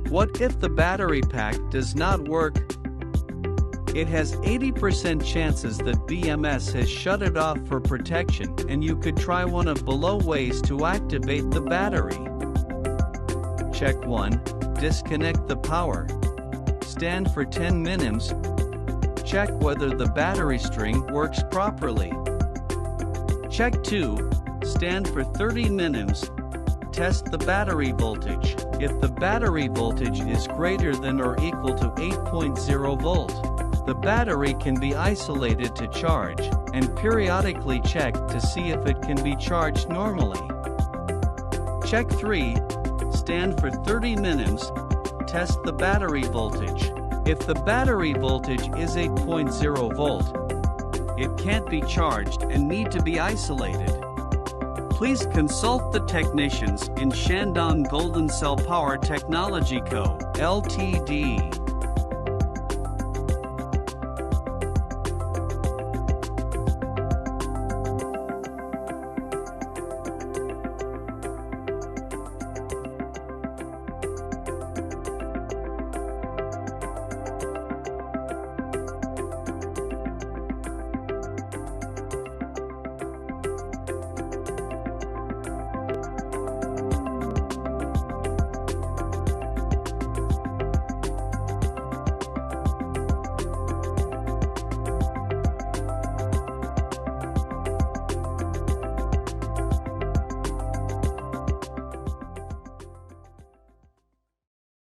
What if the battery pack does not work? It has 80% chances that BMS has shut it off for protection, and you could try one of below ways to activate the battery. Check 1. Disconnect the power. Stand for 10 minutes. Check whether the battery string works properly. Check 2. Stand for 30 minutes. Test the battery voltage. If the battery voltage is greater than or equal to 8.0 volt, the battery can be isolated to charge, and periodically check to see if it can be charged normally. Check 3. Stand for 30 minutes. Test the battery voltage. If the battery voltage is 8.0 volt, it can't be charged and need to be isolated. Please consult the technicians in Shandong Golden Cell Power Technology Co., Ltd.